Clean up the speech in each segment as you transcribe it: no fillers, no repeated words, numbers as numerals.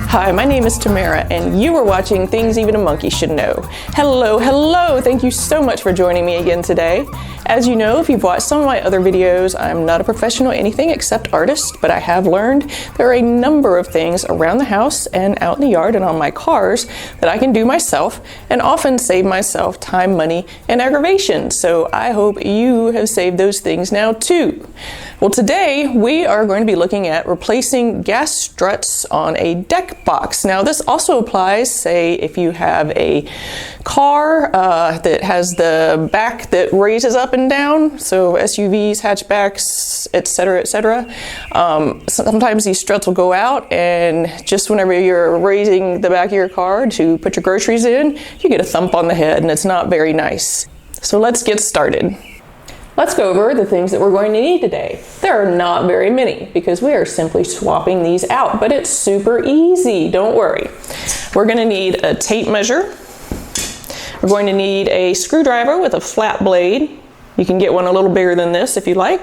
Hi, my name is Tamara, and you are watching Things Even a Monkey Should Know. Hello, hello! Thank you so much for joining me again today. As you know, if you've watched some of my other videos, I'm not a professional anything except artist, but I have learned there are a number of things around the house and out in the yard and on my cars that I can do myself and often save myself time, money, and aggravation. So I hope you have saved those things now too. Well, today we are going to be looking at replacing gas struts on a deck box. Now this also applies, say, if you have a car that has the back that raises up and down, so SUVs, hatchbacks, etc., etc. Sometimes these struts will go out, and just whenever you're raising the back of your car to put your groceries in, you get a thump on the head, and it's not very nice. So let's get started. Let's go over the things that we're going to need today. There are not very many because we are simply swapping these out, but it's super easy, don't worry. We're going to need a tape measure. We're going to need a screwdriver with a flat blade. You can get one a little bigger than this if you like.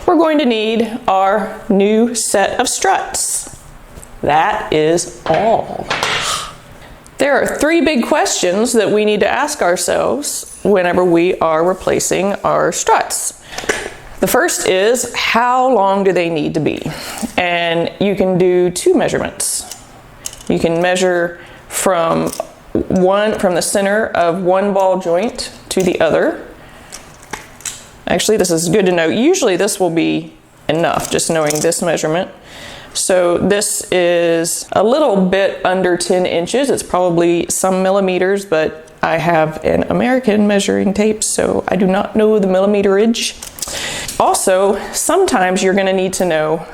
We're going to need our new set of struts. That is all. There are three big questions that we need to ask ourselves whenever we are replacing our struts. The first is, how long do they need to be? And you can do two measurements. You can measure from the center of one ball joint to the other. Actually, this is good to know. Usually this will be enough, just knowing this measurement. So this is a little bit under 10 inches. It's probably some millimeters, but I have an American measuring tape, so I do not know the millimeterage. Also, sometimes you're going to need to know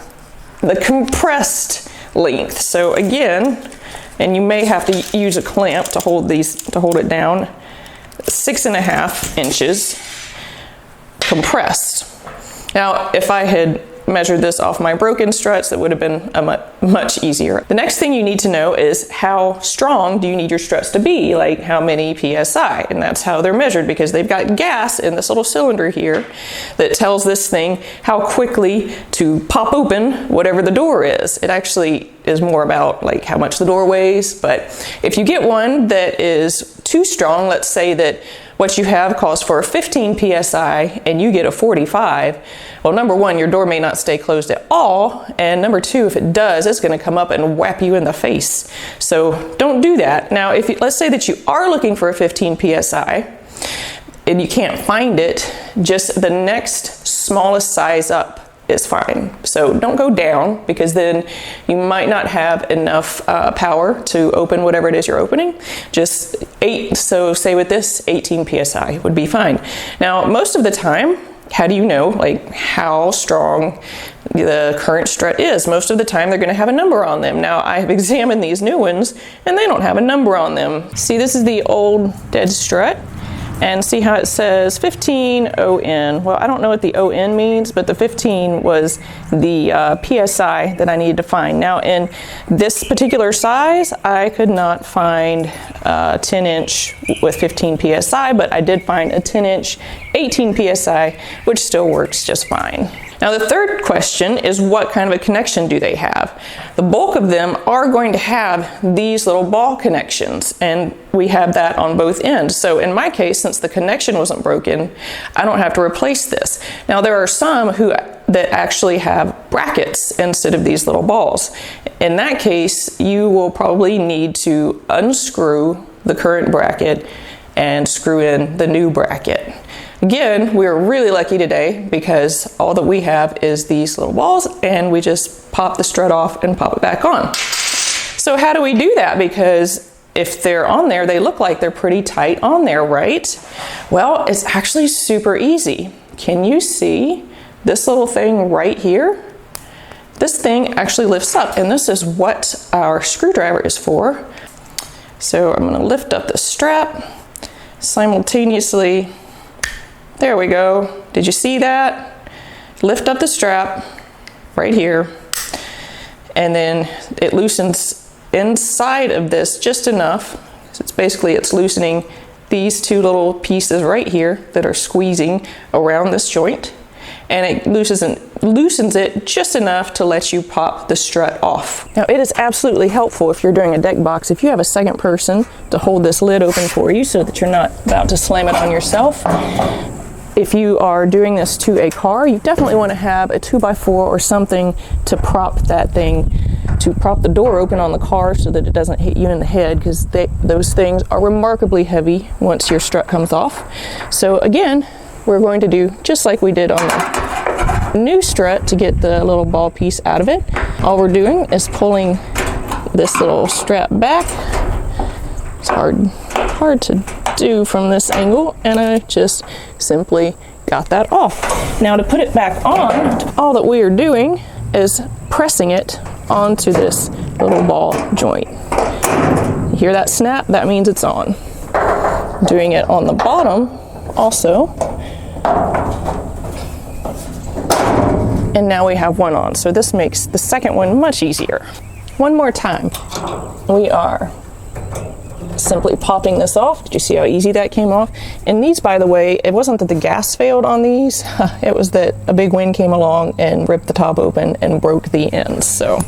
the compressed length. So again, and you may have to use a clamp to hold it down, 6.5 inches compressed. Now, if I had measured this off my broken struts, that would have been much easier. The next thing you need to know is how strong do you need your struts to be, like how many PSI, and that's how they're measured because they've got gas in this little cylinder here that tells this thing how quickly to pop open whatever the door is. It actually is more about like how much the door weighs, but if you get one that is too strong, let's say that what you have calls for a 15 PSI and you get a 45, well, number one, your door may not stay closed at all, and number two, if it does, it's going to come up and whap you in the face. So don't do that. Now, let's say that you are looking for a 15 PSI and you can't find it, just the next smallest size up is fine. So don't go down because then you might not have enough power to open whatever it is you're opening. Just 8, so say with this, 18 PSI would be fine. Now, most of the time, how do you know like how strong the current strut is? Most of the time they're going to have a number on them. Now I have examined these new ones and they don't have a number on them. See, this is the old dead strut. And see how it says 15 ON. Well, I don't know what the ON means, but the 15 was the PSI that I needed to find. Now in this particular size, I could not find a 10 inch with 15 PSI, but I did find a 10 inch 18 PSI, which still works just fine. Now the third question is, what kind of a connection do they have? The bulk of them are going to have these little ball connections, and we have that on both ends. So in my case, since the connection wasn't broken, I don't have to replace this. Now there are some that actually have brackets instead of these little balls. In that case, you will probably need to unscrew the current bracket and screw in the new bracket. Again, we're really lucky today because all that we have is these little balls, and we just pop the strut off and pop it back on. So how do we do that? Because if they're on there, they look like they're pretty tight on there, right? Well, it's actually super easy. Can you see this little thing right here? This thing actually lifts up, and this is what our screwdriver is for. So I'm going to lift up the strap simultaneously. There we go. Did you see that? Lift up the strap right here, and then it loosens inside of this just enough. So it's loosening these two little pieces right here that are squeezing around this joint. and it loosens it just enough to let you pop the strut off. Now, it is absolutely helpful if you're doing a deck box, if you have a second person to hold this lid open for you so that you're not about to slam it on yourself. If you are doing this to a car, you definitely want to have a 2x4 or something to prop that thing, to prop the door open on the car so that it doesn't hit you in the head, because those things are remarkably heavy once your strut comes off. So again, we're going to do just like we did on the new strut to get the little ball piece out of it. All we're doing is pulling this little strap back. It's hard to do from this angle, and I just simply got that off. Now, to put it back on, all that we are doing is pressing it onto this little ball joint. You hear that snap? That means it's on. Doing it on the bottom also. And now we have one on. So this makes the second one much easier. One more time. We are simply popping this off. Did you see how easy that came off? And these, by the way, it wasn't that the gas failed on these, it was that a big wind came along and ripped the top open and broke the ends. So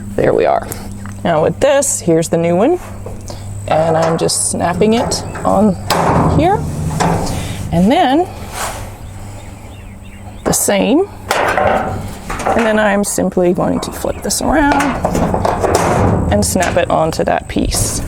there we are. Now with this, here's the new one, and I'm just snapping it on here, and then the same, and then I'm simply going to flip this around and snap it onto that piece.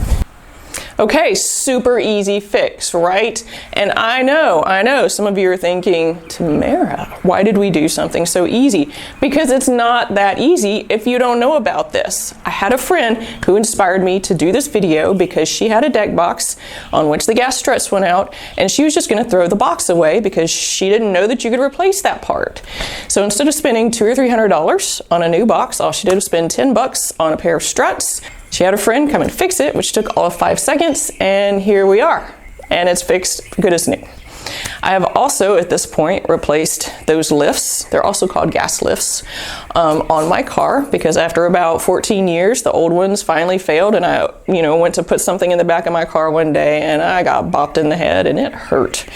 Okay, super easy fix, right? And I know some of you are thinking, Tamara, why did we do something so easy? Because it's not that easy if you don't know about this. I had a friend who inspired me to do this video because she had a deck box on which the gas struts went out, and she was just gonna throw the box away because she didn't know that you could replace that part. So instead of spending $200 or $300 on a new box, all she did was spend 10 bucks on a pair of struts. She had a friend come and fix it, which took all of 5 seconds, and here we are. And it's fixed good as new. I have also, at this point, replaced those lifts, they're also called gas lifts, on my car, because after about 14 years, the old ones finally failed, and I went to put something in the back of my car one day, and I got bopped in the head, and it hurt.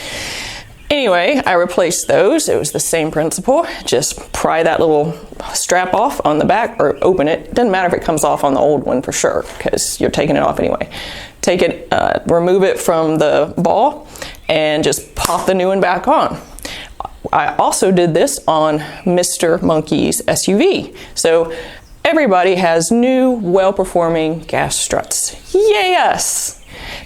Anyway, I replaced those. It was the same principle. Just pry that little strap off on the back, or open it. Doesn't matter if it comes off on the old one for sure, because you're taking it off anyway. Take it, remove it from the ball, and just pop the new one back on. I also did this on Mr. Monkey's SUV. So everybody has new, well-performing gas struts. Yes!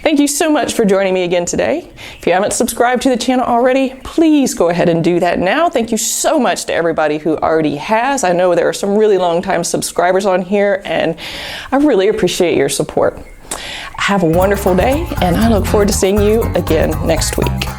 Thank you so much for joining me again today. If you haven't subscribed to the channel already, please go ahead and do that now. Thank you so much to everybody who already has. I know there are some really long-time subscribers on here, and I really appreciate your support. Have a wonderful day, and I look forward to seeing you again next week.